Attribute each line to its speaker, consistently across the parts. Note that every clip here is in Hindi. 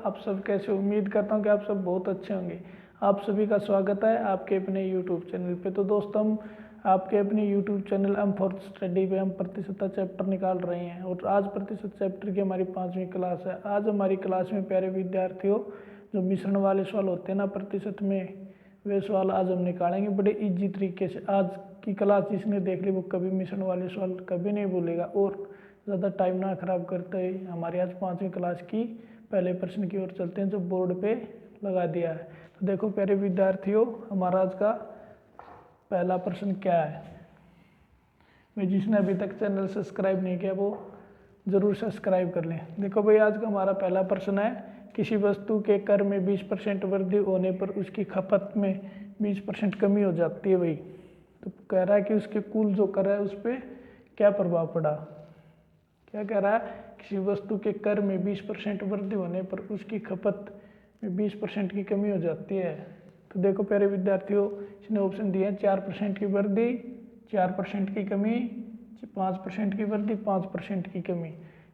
Speaker 1: आप सब कैसे? उम्मीद करता हूँ कि आप सब बहुत अच्छे होंगे। आप सभी का स्वागत है आपके अपने YouTube चैनल पे। तो दोस्तों, हम आपके अपने YouTube channel M fourth study पे हम प्रतिशतता चैप्टर निकाल रहे हैं और आज प्रतिशत चैप्टर की हमारी 5वीं क्लास है। आज हमारी क्लास में प्यारे विद्यार्थियों, जो मिश्रण वाले सवाल होते हैं ना प्रतिशत में, वे सवाल आज हम निकालेंगे बड़े इजी तरीके से। आज की क्लास जिसने देख ली वो कभी मिश्रण वाले सवाल कभी नहीं भूलेगा। और ज़्यादा टाइम ना खराब करते हुए हमारी आज 5वीं क्लास की पहले प्रश्न की ओर चलते हैं जो बोर्ड पे लगा दिया है। तो देखो प्यारे विद्यार्थियों, हमारा आज का पहला प्रश्न क्या है। मैं जिसने अभी तक चैनल सब्सक्राइब नहीं किया वो ज़रूर सब्सक्राइब कर लें। देखो भाई, आज का हमारा पहला प्रश्न है, किसी वस्तु के कर में 20% वृद्धि होने पर उसकी खपत में 20% कमी हो जाती है भाई। तो कह रहा है कि उसके कुल जो कर है उस पर क्या प्रभाव पड़ा। क्या कह रहा है, किसी वस्तु के कर में 20% वृद्धि होने पर उसकी खपत में 20% की कमी हो जाती है। तो देखो प्यारे विद्यार्थियों, इसने ऑप्शन दिए हैं 4% की वृद्धि, 4% की कमी, 5% की वृद्धि, 5% की कमी।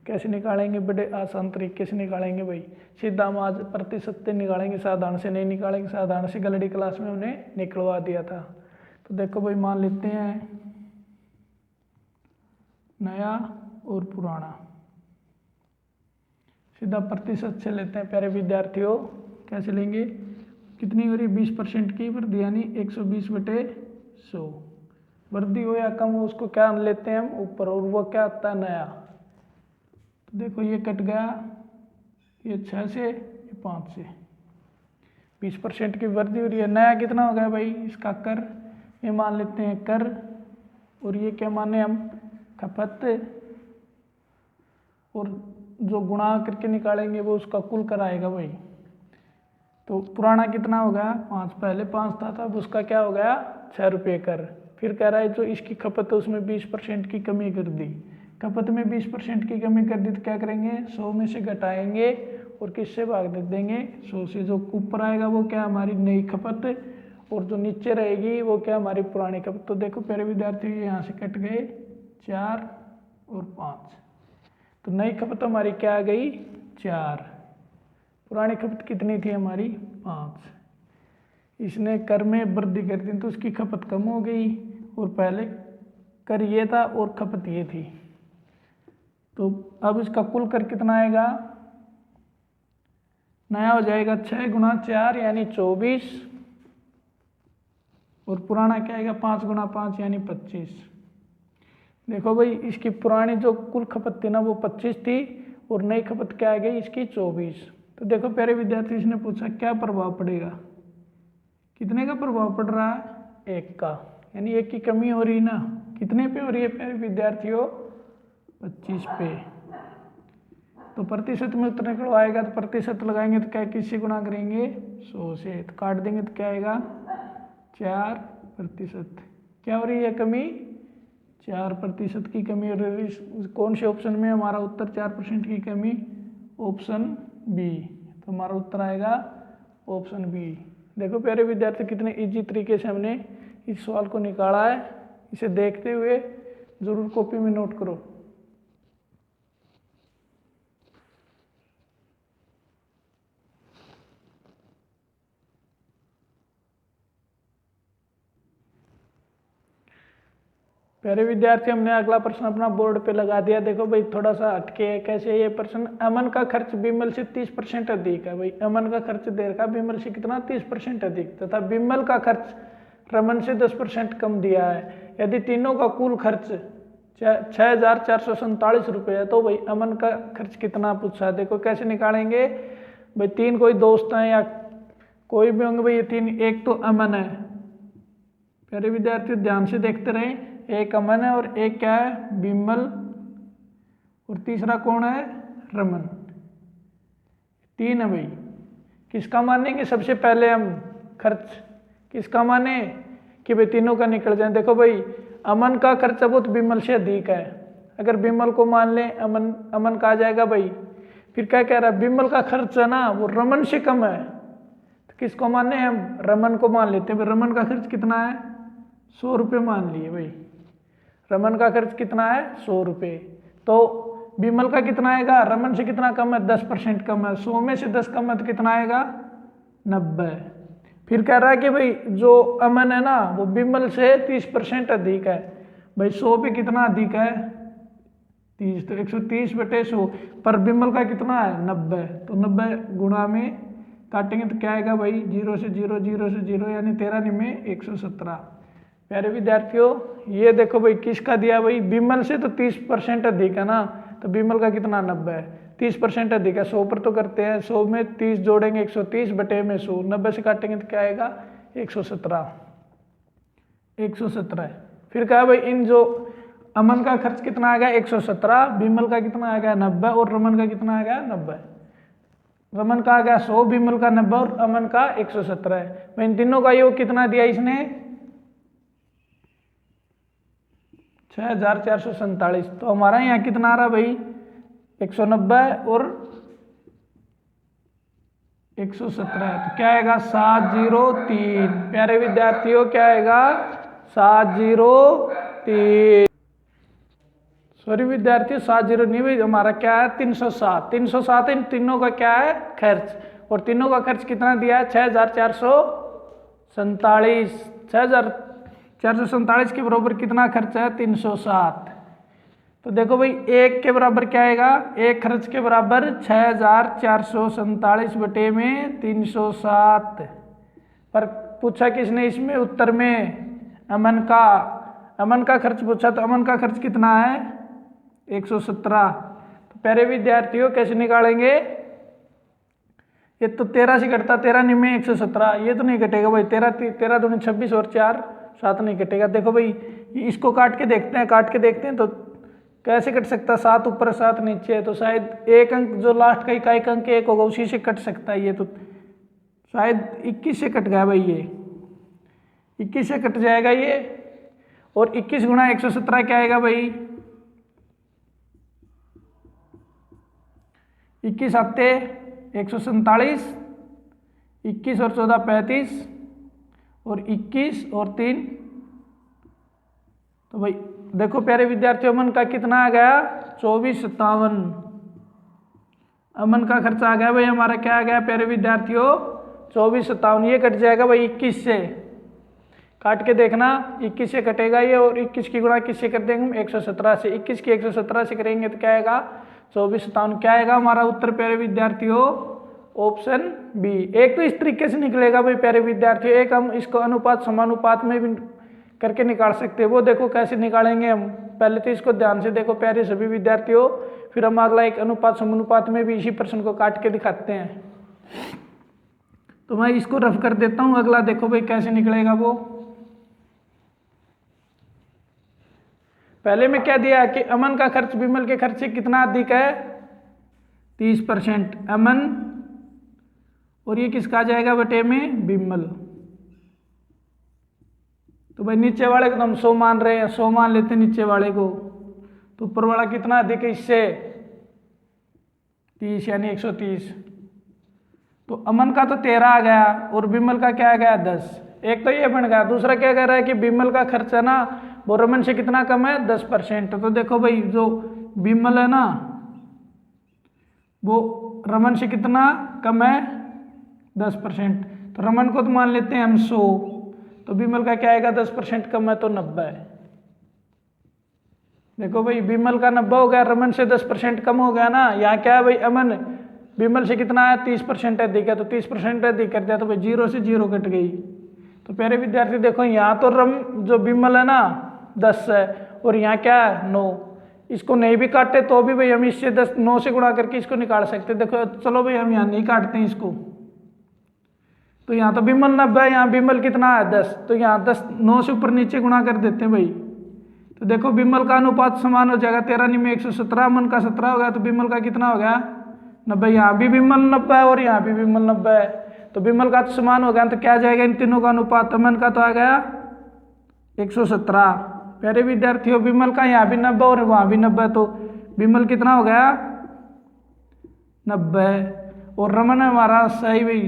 Speaker 1: कैसे निकालेंगे? बड़े आसान तरीके से निकालेंगे भाई। सीधा हम आज प्रतिशत से निकालेंगे, साधारण से नहीं निकालेंगे। साधारण से गलड़ी क्लास में उन्हें निकलवा दिया था। तो देखो भाई, मान लेते हैं नया और पुराना। सीधा प्रतिशत से लेते हैं प्यारे विद्यार्थियों। कैसे लेंगे? कितनी हो रही? 20% की वृद्धि यानी 120/100। वृद्धि हो या कम हो उसको क्या लेते हैं हम? ऊपर, और वो क्या आता है? नया। तो देखो ये कट गया, ये 6 से, ये 5 से। 20% की वृद्धि हो रही है। नया कितना हो गया भाई? इसका कर, ये मान लेते हैं कर, और ये क्या माने हम? खपत। और जो गुणा करके निकालेंगे वो उसका कुल कर आएगा भाई। तो पुराना कितना हो गया? 5। पहले 5 था तब उसका क्या हो गया? 6 रुपये कर। फिर कह रहा है जो इसकी खपत है उसमें 20% की कमी कर दी। खपत में 20% की कमी कर दी तो क्या करेंगे? 100 में से घटाएंगे और किससे भाग दे देंगे? 100 से। जो ऊपर आएगा वो क्या? हमारी नई खपत, और जो नीचे रहेगी वो क्या? हमारी पुरानी खपत। तो देखो प्यारे विद्यार्थी, यहाँ से कट गए 4 और 5। तो नई खपत हमारी क्या आ गई? 4। पुरानी खपत कितनी थी हमारी? 5। इसने कर में वृद्धि कर दी तो उसकी खपत कम हो गई, और पहले कर ये था और खपत ये थी। तो अब इसका कुल कर कितना आएगा? नया हो जाएगा 6 गुणा 4 यानी 24, और पुराना क्या आएगा? 5 गुणा 5 यानी 25। देखो भाई, इसकी पुरानी जो कुल खपत थी ना वो 25 थी, और नई खपत क्या आ गई? इसकी 24। तो देखो प्यारे विद्यार्थी, इसने पूछा क्या प्रभाव पड़ेगा। कितने का प्रभाव पड़ रहा है? 1 का, यानी 1 की कमी हो रही ना। कितने पे हो रही है प्यारे विद्यार्थियों? 25 पे। तो प्रतिशत में उतने को आएगा, तो प्रतिशत लगाएंगे तो क्या किससे गुणा करेंगे? 100 से। तो काट देंगे तो क्या आएगा? 4%। क्या हो रही है कमी? 4% की कमी हो रही है। कौन से ऑप्शन में हमारा उत्तर 4% की कमी? Option B. तो हमारा उत्तर आएगा ऑप्शन बी। देखो प्यारे विद्यार्थी, कितने इजी तरीके से हमने इस सवाल को निकाला है। इसे देखते हुए जरूर कॉपी में नोट करो। प्यारे विद्यार्थी, हमने अगला प्रश्न अपना बोर्ड पे लगा दिया। देखो भाई, थोड़ा सा हटके है। कैसे ये प्रश्न? अमन का खर्च बिमल से 30% अधिक है भाई। अमन का खर्च दे रखा बिमल से कितना? 30% अधिक, तथा बिमल का खर्च रमन से 10% कम दिया है। यदि तीनों का कुल खर्च 6447 रुपये है तो भाई अमन का खर्च कितना पूछा है। देखो कैसे निकालेंगे भाई। 3 कोई दोस्त हैं या कोई भी होंगे भाई, ये 3। एक तो अमन है। प्यारे विद्यार्थी ध्यान से देखते रहें। एक अमन है और एक क्या है? बिमल, और तीसरा कौन है? रमन। 3 है भाई। किसका मानेंगे सबसे पहले हम? खर्च किसका माने कि भाई तीनों का निकल जाए। देखो भाई, अमन का खर्च बहुत बिमल से अधिक है। अगर बिमल को मान लें, अमन का आ जाएगा भाई। फिर क्या कह रहा है? बिमल का खर्च है ना वो रमन से कम है। तो किसको माने हम? रमन को मान लेते हैं भाई। रमन का खर्च कितना है? 100 रुपये मान लिए भाई। रमन का खर्च कितना है? 100 रुपये। तो विमल का कितना आएगा, रमन से कितना कम है, 10% कम है, 100 में से 10 कम है तो कितना आएगा, 90। फिर कह रहा है कि भाई जो अमन है ना वो विमल से 30% अधिक है। भाई 100 पे कितना अधिक है, 30, तो 130/100, पर विमल का कितना है, 90, तो 90 गुणा में काटेंगे तो क्या आएगा भाई, 0 से 0, 0 से 0, यानी 13 में 117। प्यारे विद्यार्थियों ये देखो भाई किसका दिया भाई, विमल से तो 30% अधिक है ना, तो विमल का कितना, 90 है, 30% अधिक है, 100 पर तो करते हैं, 100 में 30 जोड़ेंगे 130/100, 90 से काटेंगे तो क्या आएगा, 117, 117 है। फिर कहा भाई इन जो अमन का खर्च कितना आ गया, 117, विमल का कितना आ गया, 90, और रमन का कितना आ गया, 90। रमन का आ गया 100, विमल का 90 और अमन का 117 है। इन तीनों का योग कितना दिया इसने, 6447। तो हमारा यहाँ कितना आ रहा भाई, 190 और 117, तो क्या आएगा, 703। प्यारे विद्यार्थियों क्या आएगा, 703। सॉरी विद्यार्थियों 70 नहीं भाई, हमारा क्या है, 307। 307 इन तीनों का क्या है, खर्च, और तीनों का खर्च कितना दिया है, 6447। 6447 के बराबर कितना खर्च है, 307। तो देखो भाई एक के बराबर क्या आएगा, एक खर्च के बराबर 6447 में 307। पर पूछा किसने इसमें, उत्तर में अमन का खर्च पूछा, तो अमन का खर्च कितना है, 117। तो प्यारे विद्यार्थियों कैसे निकालेंगे, ये तो 13 से घटता, 13 निम्न 117, ये तो नहीं घटेगा भाई, 13 दूनी 26 और 4 7 नहीं घटेगा। देखो भाई इसको काट के देखते हैं तो कैसे कट सकता है, 7 ऊपर 7 नीचे है, तो शायद एक अंक जो लास्ट का इकाई अंक 1 होगा उसी से कट सकता है, ये तो शायद 21 से कट गया भाई, ये 21 से कट जाएगा ये, और 21 गुणा 117 क्या आएगा भाई, 21 आते 147, 21 और 14 35, और 21 और 3, तो भाई देखो प्यारे विद्यार्थियों अमन का कितना आ गया, 2457। अमन का खर्चा आ गया भाई हमारा, क्या आ गया प्यारे विद्यार्थियों, 2457। ये कट जाएगा भाई 21 से, काट के देखना 21 से कटेगा ये, और 21 की गुणा किससे कर देंगे हम, 117 से। 21 की 117 से करेंगे तो क्या आएगा, 2457। क्या आएगा हमारा उत्तर प्यारे विद्यार्थियों, ऑप्शन बी। एक तो इस तरीके से निकलेगा भाई प्यारे विद्यार्थियों, एक हम इसको अनुपात समानुपात में भी करके निकाल सकते हैं, वो देखो कैसे निकालेंगे हम, पहले तो इसको ध्यान से देखो प्यारे सभी विद्यार्थियों, फिर हम अगला एक अनुपात समानुपात में भी इसी प्रश्न को काट के दिखाते हैं। तो मैं इसको रफ कर देता हूं, अगला देखो भाई कैसे निकलेगा वो। पहले में क्या दिया कि अमन का खर्च विमल के खर्च से कितना अधिक है, 30% अमन, और ये किसका आ जाएगा बटे में, विमल। तो भाई नीचे वाले को तो हम 100 मान रहे हैं, 100 मान लेते हैं नीचे वाले को, तो ऊपर वाला कितना अधिक है इससे, 30 यानी 130। तो अमन का तो 13 आ गया और विमल का क्या आ गया, 10। एक तो ये बन गया, दूसरा क्या कह रहा है कि विमल का खर्च है ना वो रमन से कितना कम है, 10%। तो देखो भाई जो विमल है ना वो रमन से कितना कम है, 10%। तो रमन को तो मान लेते हैं हम 100, तो विमल का क्या आएगा, 10% कम है तो 90 है। देखो भाई विमल का 90 हो गया, रमन से 10% कम हो गया ना। यहाँ क्या है भाई, अमन विमल से कितना है, 30% अधिक है, तो 30% अधिक कर दिया, तो भाई 0 से 0 कट गई। तो प्यारे विद्यार्थी देखो यहाँ तो जो विमल है ना 10 है, और यहाँ क्या है 9। इसको नहीं भी काटते तो भी भाई हम इससे 9 से गुणा करके इसको निकाल सकते। देखो चलो भाई हम यहाँ नहीं काटते हैं इसको, तो यहाँ तो विमल 90 है, यहाँ विमल कितना है 10, तो यहाँ 10 9 से ऊपर नीचे गुणा कर देते हैं भाई। तो देखो विमल का अनुपात समान हो जाएगा, 13 में 117, अमन का 17 हो गया, तो विमल का कितना हो गया 90। यहाँ भी विमल 90 है और यहाँ भी विमल 90 है, तो विमल का तो समान हो गया, तो क्या जाएगा इन तीनों का अनुपात, अमन का तो आ गया 117। प्यारे विद्यार्थियों विमल का यहाँ भी 90 और वहाँ भी 90, तो विमल कितना हो गया 90, और रमन हमारा सही भाई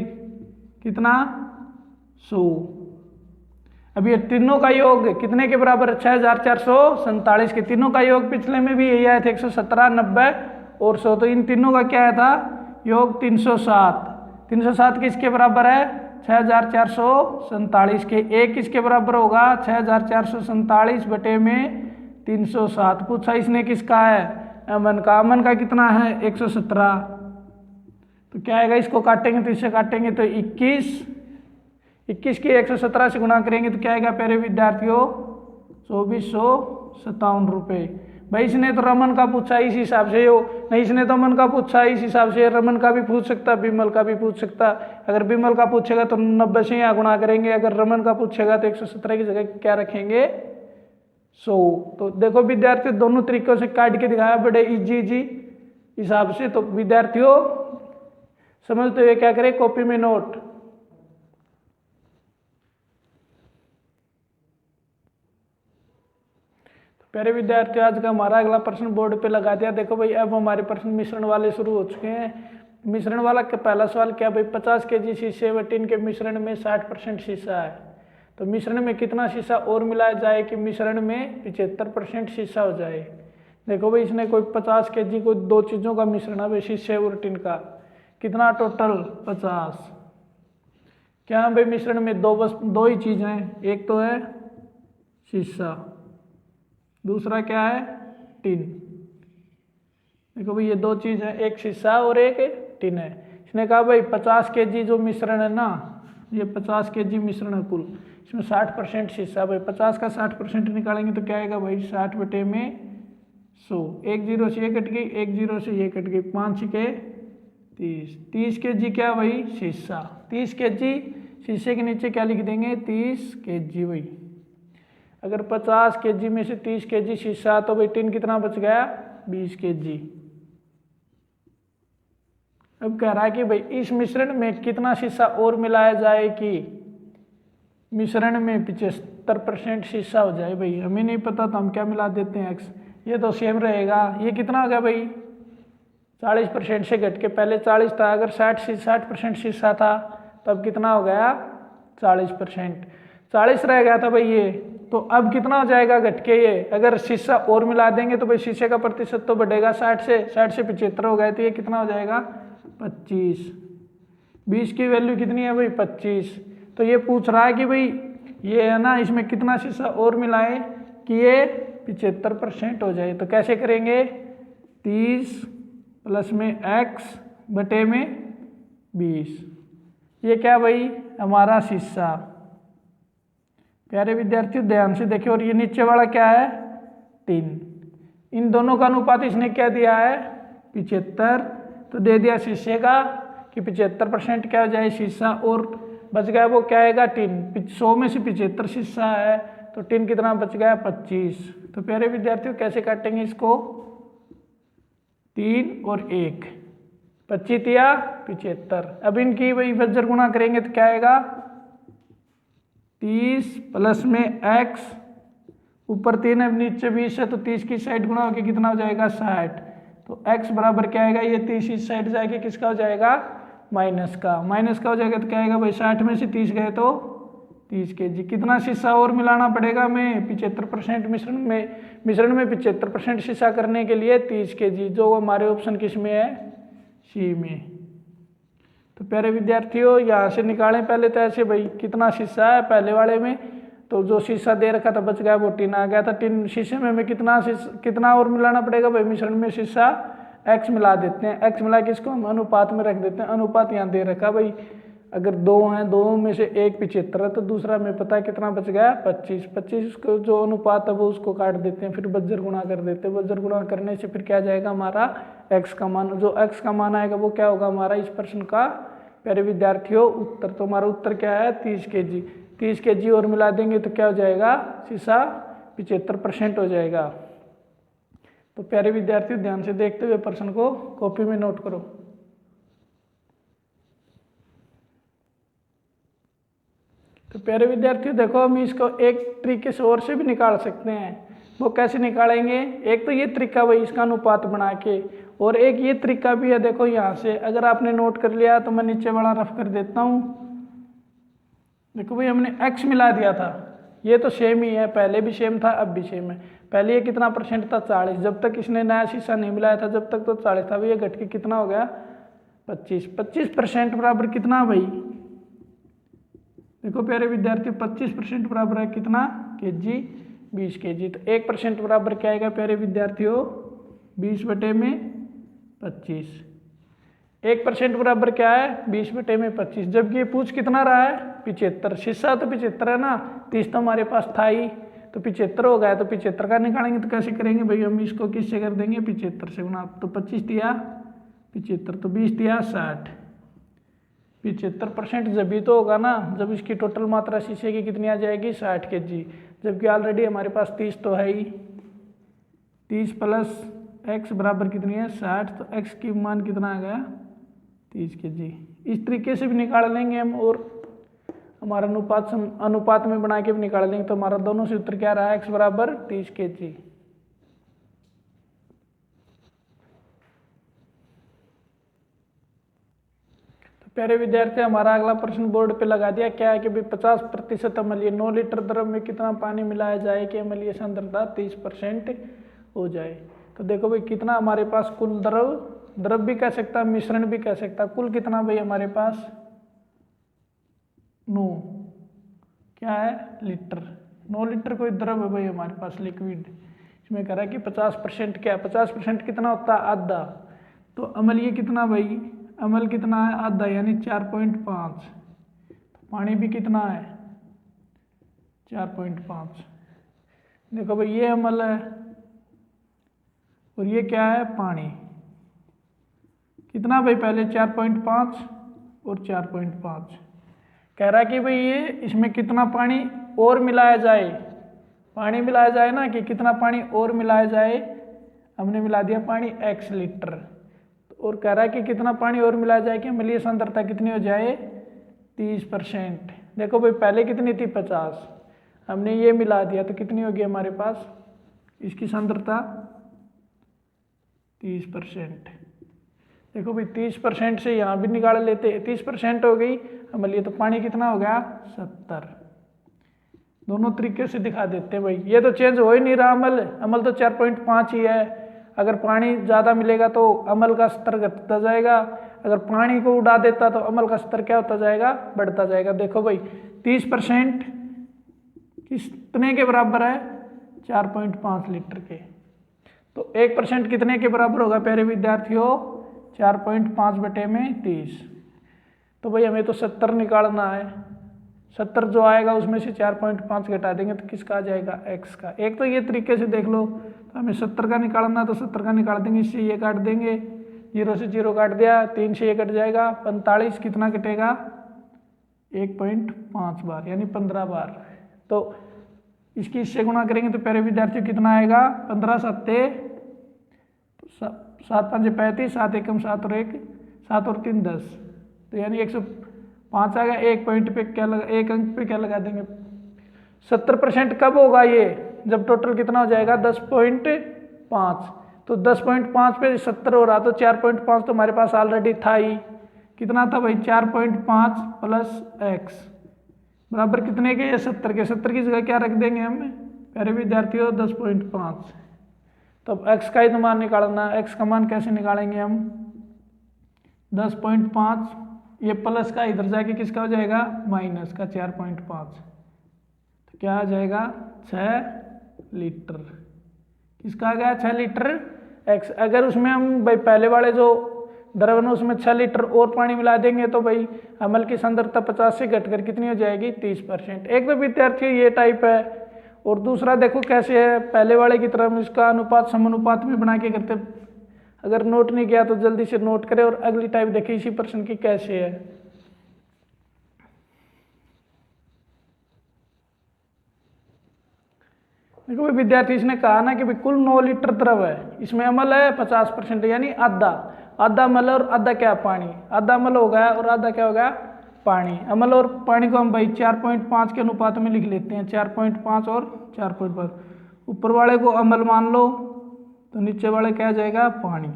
Speaker 1: कितना 100। अब ये तीनों का योग कितने के बराबर है? 6447 के। तीनों का योग पिछले में भी यही आया था 117, 90 और 100। तो इन तीनों का क्या आया था? योग 307। 307 किसके बराबर है? 6447 के। एक किसके बराबर होगा? 6447 बटे में 307। पूछा इसने किसका है? अमन का। अमन का कितना है? 117। तो क्या आएगा? इसको काटेंगे तो इससे काटेंगे तो 21 की 117 से गुणा करेंगे तो क्या आएगा प्यारे विद्यार्थियों? 2457 रुपये। भाई इसने तो रमन का पूछा, इस हिसाब से हो नहीं, इसने तो अमन का पूछा, इस हिसाब से रमन का भी पूछ सकता, विमल का भी पूछ सकता। अगर विमल का पूछेगा तो 90 से यहाँ गुणा करेंगे, अगर रमन का पूछेगा तो 117 की जगह क्या रखेंगे? 100। तो देखो विद्यार्थियों दोनों तरीकों से काट के दिखाया बड़े इजी हिसाब से। तो विद्यार्थियों समझते हुए क्या करें? कॉपी में नोट। प्यारे विद्यार्थियों आज का हमारा अगला प्रश्न बोर्ड पे लगा दिया। देखो भाई अब हमारे प्रश्न मिश्रण वाले शुरू हो चुके हैं। मिश्रण वाला का पहला सवाल क्या भाई? 50 kg शीशे व टिन के मिश्रण में 60% शीशा है, तो मिश्रण में कितना शीशा और मिलाया जाए कि मिश्रण में 75% शीशा हो जाए? देखो भाई इसने कोई 50 kg को दो चीज़ों का मिश्रण है भाई, शीशे और टिन का। कितना टोटल? 50। क्या भाई मिश्रण में बस दो ही चीज़ हैं, एक तो है शीशा, दूसरा क्या है? टिन। देखो भाई ये दो चीज़ है, एक शीशा और एक टिन है। इसने कहा भाई 50 kg जो मिश्रण है ना, ये 50 kg मिश्रण है कुल, इसमें 60% शीशा। भाई 50 का 60% निकालेंगे तो क्या आएगा भाई? 60 बटे में 100। एक जीरो से ये कट गई, एक जीरो से ये कट गई, 5 के 30। 30 kg क्या भाई? शीशा। 30 kg शीशे के नीचे क्या लिख देंगे? 30 kg। भाई अगर 50 kg में से 30 kg शीशा तो भाई टिन कितना बच गया? 20 kg। अब कह रहा है कि भाई इस मिश्रण में कितना शीशा और मिलाया जाए कि मिश्रण में 75% शीशा हो जाए। भाई हमें नहीं पता तो हम क्या मिला देते हैं? x। ये तो सेम रहेगा। ये कितना हो गया भाई? 40% से घट के पहले 40 था, अगर 60% शीशा था तब कितना हो गया? 40%। 40 रह गया था भाई ये, तो अब कितना हो जाएगा घट के? ये अगर शीशा और मिला देंगे तो भाई शीशे का प्रतिशत तो बढ़ेगा 60 से 75 हो गए, तो ये कितना हो जाएगा? 25। 20 की वैल्यू कितनी है भाई? 25। तो ये पूछ रहा है कि भाई ये है ना, इसमें कितना शीशा और मिलाए कि ये 75% हो जाए। तो कैसे करेंगे? 30 प्लस में x बटे में 20। ये क्या भाई? हमारा शीशा। प्यारे विद्यार्थियों ध्यान से देखिए, और ये नीचे वाला क्या है? टिन। इन दोनों का अनुपात इसने क्या दिया है? 75। तो दे दिया शीशे का कि 75% क्या हो जाए? शीशा, और बच गया वो क्या आएगा? टिन। 100 में से 75 शीशा है तो टिन कितना बच गया? 25। तो प्यारे विद्यार्थियों कैसे काटेंगे इसको? 3 और 1, 25 या 75। अब इनकी वही वज्र गुणा करेंगे तो क्या आएगा? 30 प्लस में x, ऊपर 3 है नीचे 20 है तो 30 की साइड गुणा होकर कितना हो जाएगा? 60। तो x बराबर क्या आएगा? ये 30 इस साइड जाके किसका हो जाएगा? माइनस का। माइनस का हो जाएगा तो क्या आएगा भाई? 60 में से 30 गए तो 30 kg। कितना शीशा और मिलाना पड़ेगा हमें? 75% मिश्रण में 75% शीशा करने के लिए 30 kg, जो हमारे ऑप्शन किस में है? सी में। तो प्यारे विद्यार्थियों यहाँ से निकालें पहले तो ऐसे भाई कितना शीशा है पहले वाले में, तो जो शीशा दे रखा था बच गया वो टिन आ गया था। टिन शीशे में हमें कितना और मिलाना पड़ेगा भाई? मिश्रण में शीशा x मिला देते हैं। x मिला के इसको हम अनुपात में रख देते हैं। अनुपात यहाँ दे रखा भाई, अगर 2 हैं, 2 में से एक 75 है तो दूसरा हमें पता है कितना बच गया? 25। 25 को जो अनुपात है वो उसको काट देते हैं, फिर वज्र गुणा कर देते हैं। वज्र गुणा करने से फिर क्या जाएगा हमारा? x का मान। जो x का मान आएगा वो क्या होगा हमारा इस प्रश्न का प्यारे विद्यार्थियों उत्तर? तो हमारा उत्तर क्या है? 30 kg। 30 kg और मिला देंगे तो क्या हो जाएगा? शीशा 75% हो जाएगा। तो प्यारे विद्यार्थियों ध्यान से देखते हुए प्रश्न को कॉपी में नोट करो। तो प्यारे विद्यार्थियों देखो हम इसको एक तरीके से और से भी निकाल सकते हैं। वो कैसे निकालेंगे? एक तो ये तरीका भाई इसका अनुपात बना के, और एक ये तरीका भी है। देखो यहाँ से अगर आपने नोट कर लिया तो मैं नीचे वाला रफ कर देता हूँ। देखो भाई हमने x मिला दिया था, ये तो सेम ही है, पहले भी सेम था अब भी सेम है। पहले ये कितना परसेंट था 40, जब तक इसने नया शीशा नहीं मिलाया था जब तक तो 40 था। अभी ये घट के कितना हो गया 25। 25% बराबर कितना भाई, देखो प्यारे विद्यार्थियों 25% बराबर है कितना केजी 20 केजी। तो 1% बराबर क्या आएगा प्यारे विद्यार्थियों 20/25। 1% बराबर क्या है 20/25। जबकि ये पूछ कितना रहा है 75। शीशा तो 75 है ना, 30 तो हमारे पास था ही, तो 75 हो गया। तो 75 का निकालेंगे तो कैसे करेंगे भाई, हम इसको किससे कर देंगे 75 से गुना। तो 25 दिया 75, तो 20 दिया 60। 75% जब भी तो होगा ना जब इसकी टोटल मात्रा शीशे की कितनी आ जाएगी 60 केजी। जबकि ऑलरेडी हमारे पास 30 तो है ही। 30 + x बराबर कितनी है 60, तो x की मान कितना आ गया 30 केजी। इस तरीके से भी निकाल लेंगे हम, और हमारा अनुपात में बना के भी निकाल लेंगे। तो हमारा दोनों से उत्तर क्या रहा, x बराबर 30 केजी। तो प्यारे विद्यार्थी हमारा अगला प्रश्न बोर्ड पे लगा दिया, क्या है कि भाई 50% अम्लीय 9 लीटर द्रव में कितना पानी मिलाया जाए कि अम्लीय सांद्रता 30% हो जाए। तो देखो भाई कितना हमारे पास कुल द्रव भी कह सकता, मिश्रण भी कह सकता, कुल कितना भाई हमारे पास 9 क्या है लीटर। 9 लीटर कोई द्रव है भाई हमारे पास लिक्विड। इसमें कह रहा है कि 50% क्या है, 50% कितना होता है आधा। तो अम्लीय कितना भाई, अम्ल कितना है आधा यानी 4.5। पानी भी कितना है 4.5। देखो भाई ये अम्ल है और ये क्या है पानी। कितना भाई पहले 4.5 और 4.5। कह रहा है कि भाई ये इसमें कितना पानी और मिलाया जाए, पानी मिलाया जाए ना, कि कितना पानी और मिलाया जाए। हमने मिला दिया पानी x लीटर, और कह रहा है कि कितना पानी और मिलाया जाए कि अम्लीय सांद्रता कितनी हो जाए 30%। देखो भाई पहले कितनी थी 50, हमने ये मिला दिया तो कितनी होगी हमारे पास इसकी सांद्रता 30%। देखो भाई 30% से यहाँ भी निकाल लेते, 30% हो गई अम्लीय, तो पानी कितना हो गया 70। दोनों तरीके से दिखा देते हैं भाई। ये तो चेंज हो ही नहीं रहा अम्ल तो 4.5 ही है। अगर पानी ज़्यादा मिलेगा तो अम्ल का स्तर घटता जाएगा, अगर पानी को उड़ा देता तो अम्ल का स्तर क्या होता जाएगा बढ़ता जाएगा। देखो भाई 30% कितने के बराबर है 4.5 लीटर के। तो 1% कितने के बराबर होगा प्यारे विद्यार्थियों 4.5/30। तो भाई हमें तो 70 निकालना है। 70 जो आएगा उसमें से 4.5 घटा देंगे तो किसका आ जाएगा x का। एक तो ये तरीके से देख लो, तो हमें 70 का निकालना तो 70 का निकाल देंगे, इससे ये काट देंगे, 0 से 0 काट दिया, 3 से ये कट जाएगा, 45 कितना कटेगा 1.5 बार यानी 15 बार। तो इसकी इससे गुणा करेंगे तो प्यारे विद्यार्थियों कितना आएगा 15 7 7 5 35, 7 एकम 7 और 1 7 और 3 10, तो यानी 105 आ गया। एक पॉइंट पे क्या लगा, एक अंक पे क्या लगा देंगे 70%। कब होगा ये जब टोटल कितना हो जाएगा 10.5। तो 10.5 पे 70 हो रहा तो 4.5 तो हमारे पास ऑलरेडी था ही। कितना था भाई 4.5 + x बराबर कितने के, ये 70 के। 70 की जगह क्या रख देंगे हम प्यारे विद्यार्थियों 10.5। तो अब x का ही तो मान निकालना है। x का मान कैसे निकालेंगे हम 10.5, ये प्लस का इधर जाके किसका हो जाएगा माइनस का 4.5, तो क्या आ जाएगा 6 लीटर। किसका आ गया 6 लीटर x। अगर उसमें हम भाई पहले वाले जो द्रव है उसमें 6 लीटर और पानी मिला देंगे तो भाई अम्ल की सांद्रता 50 से घटकर कितनी हो जाएगी 30%। एक तो विद्यार्थियों ये टाइप है, और दूसरा देखो कैसे है पहले वाले की तरह इसका अनुपात समानुपात में बना के करते। अगर नोट नहीं किया तो जल्दी से नोट करें, और अगली टाइप देखिए इसी प्रश्न की कैसे है। देखो भाई विद्यार्थी इसने कहा ना कि भाई कुल 9 लीटर द्रव है, इसमें अम्ल है 50% यानी आधा अम्ल और आधा क्या पानी। आधा अम्ल हो गया और आधा क्या हो गया पानी। अम्ल और पानी को हम भाई 4.5 के अनुपात में लिख लेते हैं, 4.5 और 4.5। ऊपर वाले को अम्ल मान लो तो नीचे वाले क्या आ जाएगा पानी।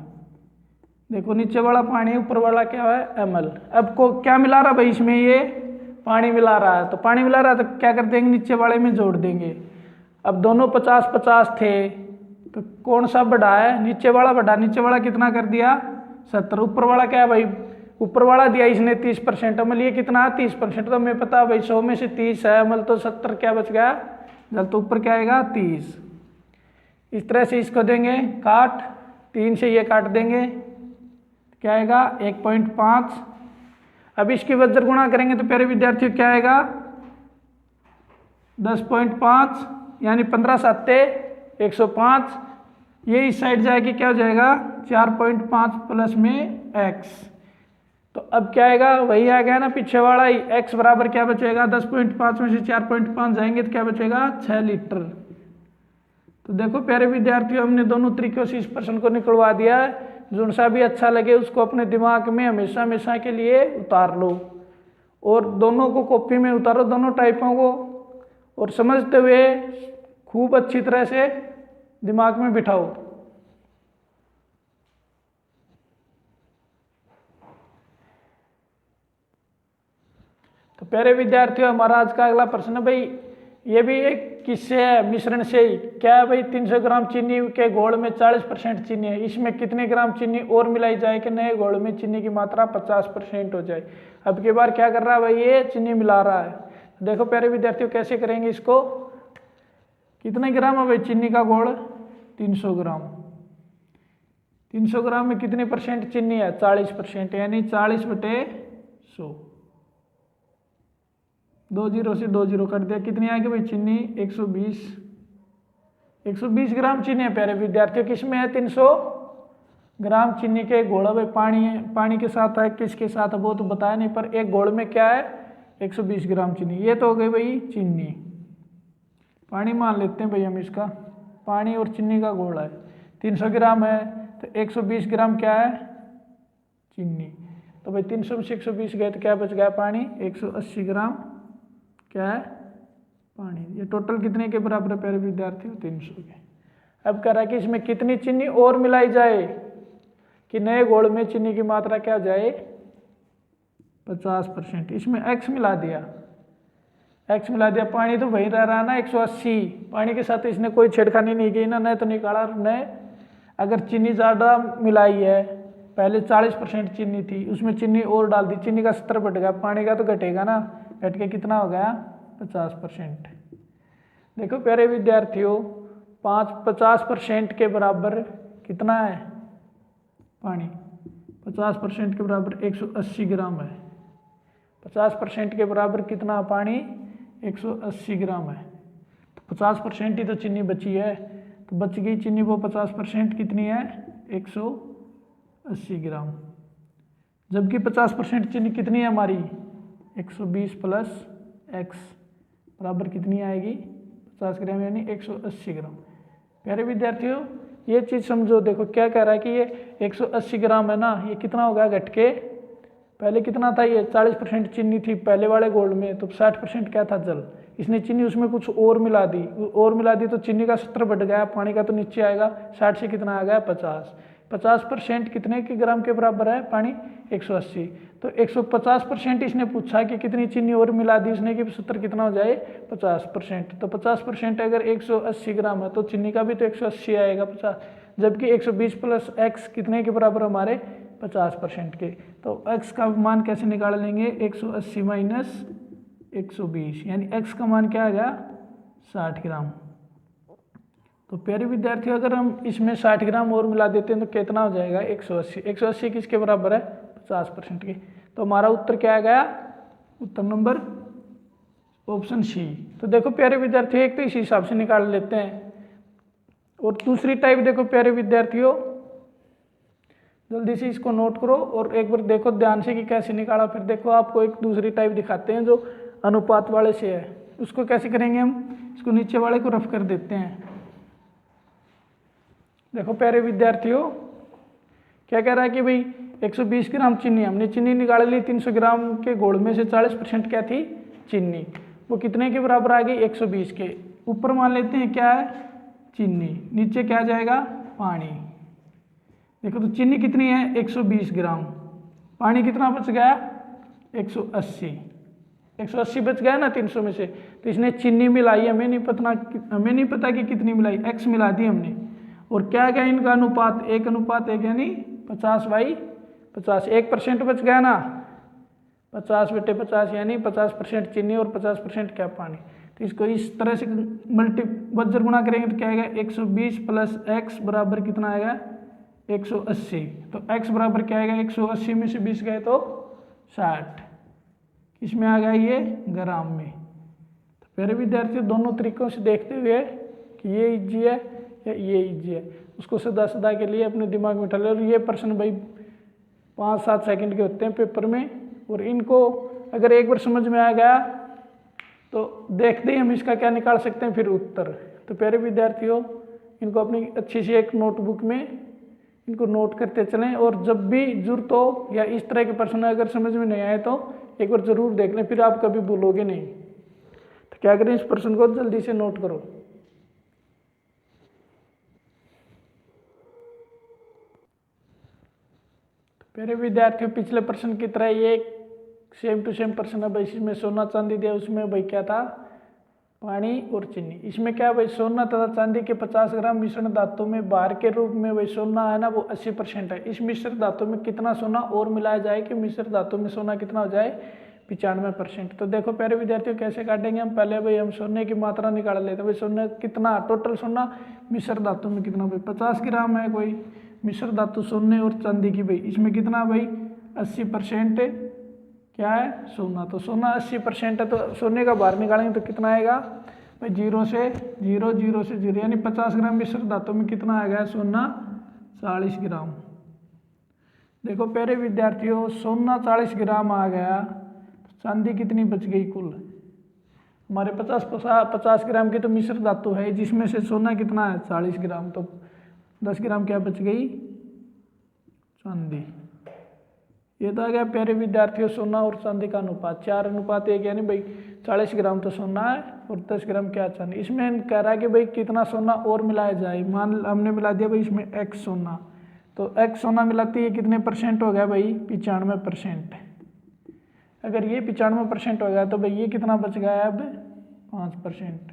Speaker 1: देखो नीचे वाला पानी ऊपर वाला क्या है अम्ल। अब को क्या मिला रहा भाई इसमें ये पानी मिला रहा है, तो पानी मिला रहा है तो क्या कर देंगे, नीचे वाले में जोड़ देंगे। अब दोनों 50-50 थे तो कौन सा बढ़ा है, नीचे वाला बढ़ा। नीचे वाला कितना कर दिया 70, ऊपर वाला क्या है भाई, ऊपर वाला दिया इसने 30%, अमल ये कितना है 30%, तो हमें पता है भाई 100 में से 30 है, अमल तो 70 क्या बच गया जल, तो ऊपर क्या आएगा 30। इस तरह से इसको देंगे काट, 3 से ये काट देंगे, क्या आएगा 1.5। अब इसकी वज्र गुणा करेंगे तो प्यारे विद्यार्थियों क्या आएगा 10.5, यानी 15 7 105। ये इस साइड जाएगी क्या हो जाएगा 4.5 प्लस में x, तो अब क्या आएगा वही आ गया ना पीछे वाला ही, x बराबर क्या बचेगा 10.5 में से 4.5 जाएंगे तो क्या बचेगा 6 लीटर। तो देखो प्यारे विद्यार्थियों हमने दोनों तरीकों से इस प्रश्न को निकलवा दिया है। जो सा भी अच्छा लगे उसको अपने दिमाग में हमेशा हमेशा के लिए उतार लो, और दोनों को कॉपी में उतारो, दोनों टाइपों को, और समझते हुए खूब अच्छी तरह से दिमाग में बिठाओ। तो प्यारे विद्यार्थियों हमारा आज का अगला प्रश्न भाई, ये भी एक किससे है, मिश्रण से ही। क्या है भाई 300 ग्राम चीनी के घोल में 40% चीनी है, इसमें कितने ग्राम चीनी और मिलाई जाए कि नए घोल में चीनी की मात्रा 50% हो जाए। अब की बार क्या कर रहा है भाई, ये चीनी मिला रहा है। देखो प्यारे विद्यार्थियों कैसे करेंगे इसको, कितने ग्राम है भाई चीनी का घोल 300 ग्राम, 300 ग्राम में कितने परसेंट चीनी है 40%, यानी 40/100, 2 0 से 2 0 कट दिया, कितनी आएगी भाई चीनी 120 ग्राम चीनी है प्यारे विद्यार्थियों। किसमें है 300 ग्राम चीनी के घोल, भाई पानी है, पानी के साथ है किसके साथ है वो तो बताया नहीं, पर एक घोल में क्या है 120 ग्राम चीनी। ये तो हो गई भाई चीनी, पानी मान लेते हैं भाई हम इसका, पानी और चीनी का घोल है, 300 ग्राम है तो 120 ग्राम क्या है चीनी, तो भाई 300 में से 120 गए तो क्या बच गया पानी 180 ग्राम क्या है पानी। ये टोटल कितने के बराबर है प्यारे विद्यार्थियों 300 के। अब कह रहा है कि इसमें कितनी चीनी और मिलाई जाए कि नए घोल में चीनी की मात्रा क्या हो जाए 50%। इसमें x मिला दिया, पानी तो वही रह रहा ना 180, पानी के साथ इसने कोई छेड़खानी नहीं की ना, नहीं तो निकाला न। अगर चीनी ज़्यादा मिलाई है, पहले 40% चीनी थी, उसमें चीनी और डाल दी, चीनी का 70 बढ़ गया, पानी का तो घटेगा ना, घट के कितना हो गया 50%। देखो प्यारे विद्यार्थियों 50% के बराबर कितना है पानी, 50% के बराबर 180 ग्राम है, 50% के बराबर कितना पानी 180 ग्राम है, तो 50% ही तो चीनी बची है, तो बच गई चीनी वो 50% कितनी है 180 ग्राम, जबकि 50% चीनी कितनी है हमारी 120 प्लस x बराबर कितनी आएगी 50 ग्राम, यानी 180 ग्राम। प्यारे विद्यार्थियों ये चीज़ समझो, देखो क्या कह रहा है कि ये 180 ग्राम है ना, ये कितना हो गया घट के, पहले कितना था ये 40% चीनी थी पहले वाले गोल्ड में, तो 60% क्या था जल, इसने चीनी उसमें कुछ और मिला दी तो चीनी का 70 बढ़ गया, पानी का तो नीचे आएगा, 60 से कितना आ गया 50% कितने के ग्राम के बराबर है पानी 180, तो 150% इसने पूछा कि कितनी चीनी और मिला दी उसने कि 70 कितना हो जाए 50%, तो 50% अगर 180 ग्राम है तो चीनी का भी तो 180 आएगा 50, जबकि 120 प्लस x कितने के बराबर हमारे 50% के, तो x का मान कैसे निकाल लेंगे 180 माइनस 120, यानी x का मान क्या आ गया 60 ग्राम। तो प्यारे विद्यार्थियों अगर हम इसमें 60 ग्राम और मिला देते हैं तो कितना हो जाएगा 180 किसके बराबर है 50% के, तो हमारा उत्तर क्या आ गया, उत्तर नंबर ऑप्शन सी। तो देखो प्यारे विद्यार्थियों एक तो इस हिसाब से निकाल लेते हैं, और दूसरी टाइप देखो प्यारे विद्यार्थियों जल्दी से इसको नोट करो और एक बार देखो ध्यान से कि कैसे निकाला, फिर देखो आपको एक दूसरी टाइप दिखाते हैं जो अनुपात वाले से है, उसको कैसे करेंगे हम, इसको नीचे वाले को रफ कर देते हैं। देखो प्यारे विद्यार्थियों क्या कह रहा है कि भाई 120 ग्राम चीनी, हमने चीनी निकाल ली 300 ग्राम के घोल में से 40% क्या थी चीनी, वो कितने के बराबर आ गई 120 के, ऊपर मान लेते हैं क्या है चीनी, नीचे क्या जाएगा पानी। देखो तो चीनी कितनी है 120 ग्राम, पानी कितना बच गया 180, 180 बच गया ना 300 में से। तो इसने चीनी मिलाई, हमें नहीं पता कि कितनी मिलाई, x मिला दी हमने। और क्या गया इनका अनुपात, 1:1 यानी 50/50। 1% बच गया ना, 50/50 यानी 50% चीनी और 50% क्या, पानी। तो इसको इस तरह से वज्र गुणा करेंगे तो क्या आएगा, 120 + x बराबर कितना आएगा, 180। तो x बराबर क्या आएगा, 180 में से 20 गए तो 60। इसमें आ गया ये ग्राम में। तो प्यारे विद्यार्थियों, दोनों तरीकों से देखते हुए कि ये इजी है या ये इजी है, उसको सदा के लिए अपने दिमाग में डालें। और ये प्रश्न भाई 5-7 सेकंड के होते हैं पेपर में, और इनको अगर एक बार समझ में आ गया तो देखते ही हम इसका क्या निकाल सकते हैं, फिर उत्तर। तो प्यारे विद्यार्थियों, इनको अपनी अच्छी सी एक नोटबुक में इनको नोट करते चलें, और जब भी जरूरत हो या इस तरह के प्रश्न अगर समझ में नहीं आए तो एक बार जरूर देख लें, फिर आप कभी भूलोगे नहीं। तो क्या करें, इस प्रश्न को जल्दी से नोट करो। तो प्यारे विद्यार्थियों, पिछले प्रश्न की तरह ये सेम टू सेम प्रश्न है भाई। इसमें सोना चांदी दिया, उसमें भाई क्या था, पानी और चीनी। इसमें क्या भाई, सोना तथा चांदी के 50 ग्राम मिश्रण धातु में भार के रूप में भाई सोना है ना वो 80% है। इस मिश्र धातु में कितना सोना और मिलाया जाए कि मिश्र धातु में सोना कितना हो जाए, 95%। तो देखो प्यारे विद्यार्थियों, कैसे काटेंगे हम, पहले भाई हम सोने की मात्रा निकाल लेते हैं। भाई सोने कितना, टोटल सोना मिश्र धातु में कितना, भाई 50 ग्राम है कोई मिश्र धातु सोने और चांदी की। भाई इसमें कितना भाई, 80% क्या है, सोना। तो सोना 80% है, तो सोने का भार निकालेंगे तो कितना आएगा भाई, 0 से 0, 0 से 0, यानी 50 ग्राम मिश्र धातु में कितना आ गया, सोना 40 ग्राम। देखो प्यारे विद्यार्थियों, सोना 40 ग्राम आ गया, चांदी कितनी बच गई कुल, हमारे 50 ग्राम की तो मिश्र धातु है, जिसमें से सोना कितना है 40 ग्राम, तो 10 ग्राम क्या बच गई, चांदी। ये तो आ गया प्यारे विद्यार्थियों सोना और चांदी का अनुपात 4:1, यानी भाई 40 ग्राम तो सोना है और 10 ग्राम क्या, चांदी। इसमें कह रहा है कि भाई कितना सोना और मिलाया जाए। मान हमने मिला दिया भाई इसमें x सोना, तो x सोना मिलाती है कितने % हो गया भाई, 95%। अगर ये 95% हो गया तो भाई ये कितना बच गया है अब, 5%।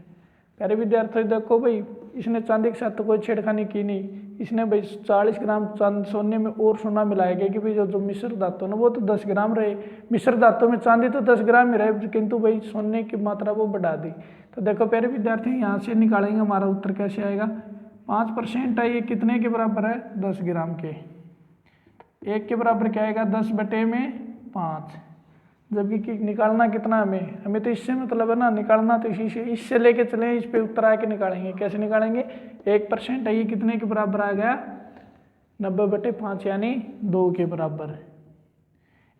Speaker 1: प्यारे विद्यार्थियों देखो भाई, इसने चांदी के साथ तो कोई छेड़खानी की नहीं, इसने भाई 40 ग्राम सोने में और सोना मिलाया गया कि भाई जो मिश्र धातु ना वो तो 10 ग्राम रहे, मिश्र धातु में चांदी तो 10 ग्राम ही रहे, किंतु भाई सोने की मात्रा वो बढ़ा दी। तो देखो प्यारे विद्यार्थी, यहाँ से निकालेंगे हमारा उत्तर कैसे आएगा, 5% है, ये कितने के बराबर है, 10 ग्राम के। 1 के बराबर क्या आएगा, 10/5। जबकि निकालना कितना हमें तो इससे मतलब है ना, निकालना तो इसी से, इससे लेके चले, इस पे उत्तर आके निकालेंगे। कैसे निकालेंगे, 1% है, ये कितने के बराबर आ गया, 90/5 यानी 2 के बराबर।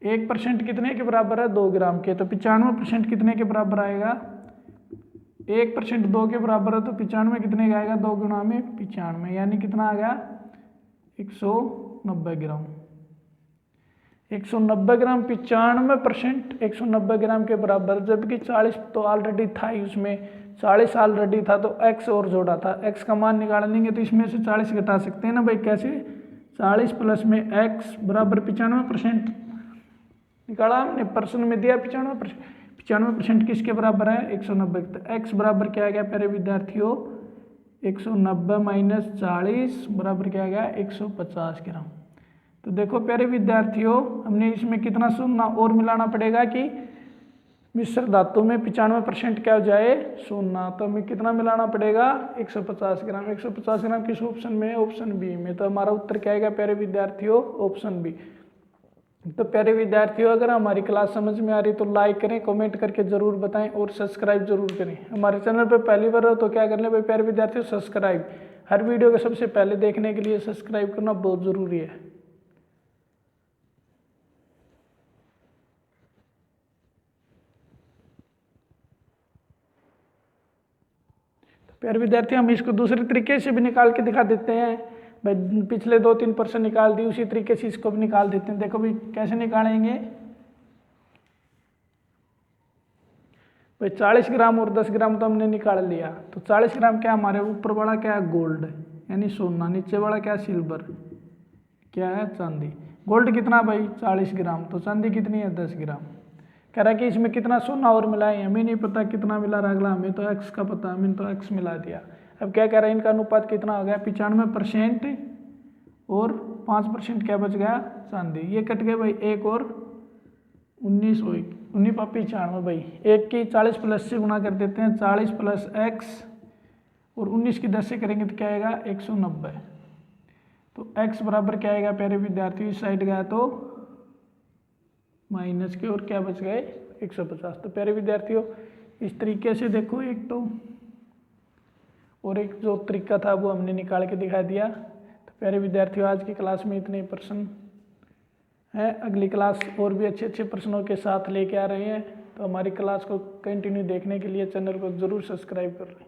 Speaker 1: 1% कितने के बराबर है, 2 ग्राम के, तो 95% कितने के बराबर आएगा, 1% 2 के बराबर है, तो 95 कितने का आएगा, 2 गुणा में 95, यानी कितना आ गया, 190 ग्राम। 190 ग्राम 95% 190 ग्राम के बराबर, जबकि 40 तो ऑलरेडी था ही, उसमें 40 ऑलरेडी था, तो x और जोड़ा था। x का मान निकालेंगे तो इसमें से 40 घटा सकते हैं ना भाई, कैसे, 40 प्लस में x बराबर 95%। निकाला हमने, प्रश्न में दिया 95%। 95% किसके बराबर है, 190। तो x बराबर क्या आ गया प्यारे विद्यार्थियों, 190 - 40 बराबर क्या आ गया, 150 ग्राम। तो देखो प्यारे विद्यार्थियों, हमने इसमें कितना सोना और मिलाना पड़ेगा कि मिश्र धातु में 95% क्या हो जाए, सोना। तो हमें कितना मिलाना पड़ेगा, 150 ग्राम। 150 ग्राम किस ऑप्शन में है, ऑप्शन बी में। तो हमारा उत्तर क्या आएगा प्यारे विद्यार्थियों, ऑप्शन बी। तो प्यारे विद्यार्थियों, अगर हमारी क्लास समझ में आ रही तो लाइक करें, कमेंट करके जरूर बताएं और सब्सक्राइब जरूर करें। हमारे चैनल पर पहली बार हो तो क्या कर लें भाई प्यारे विद्यार्थियों, सब्सक्राइब। हर वीडियो को सबसे पहले देखने के लिए सब्सक्राइब करना बहुत ज़रूरी है। प्यारे विद्यार्थी, हम इसको दूसरे तरीके से भी निकाल के दिखा देते हैं भाई। पिछले 2-3 % निकाल दी, उसी तरीके से इसको भी निकाल देते हैं। देखो भाई कैसे निकालेंगे भाई, 40 ग्राम और 10 ग्राम तो हमने निकाल लिया। तो 40 ग्राम क्या, हमारे ऊपर वाला क्या है, गोल्ड यानी सोना, नीचे वाला क्या, सिल्वर क्या है, चांदी। गोल्ड कितना भाई, 40 ग्राम, तो चांदी कितनी है, 10 ग्राम। कह रहा है कि इसमें कितना सोना और मिला है, हमें नहीं पता कितना मिला अगला, हमें तो एक्स का पता, हमने तो एक्स मिला दिया। अब क्या कह रहा है, इनका अनुपात कितना हो गया 95% और 5% क्या बच गया चांदी। ये कट गए भाई, एक और 19 हो 19 पापी 96 भाई। एक की 40 प्लस से गुणा कर देते हैं, 40 प्लस एक्स और 19 की 10 से करेंगे तो क्या आएगा 190। तो x बराबर क्या आएगा प्यारे विद्यार्थियों, इस साइड गया तो माइनस के और क्या बच गए 150। तो प्यारे विद्यार्थियों इस तरीके से देखो, एक तो और एक जो तरीका था वो हमने निकाल के दिखा दिया। तो प्यारे विद्यार्थियों आज की क्लास में इतने प्रश्न है, अगली क्लास और भी अच्छे अच्छे प्रश्नों के साथ लेके आ रहे हैं। तो हमारी क्लास को कंटिन्यू देखने के लिए चैनल को ज़रूर सब्सक्राइब कर लें।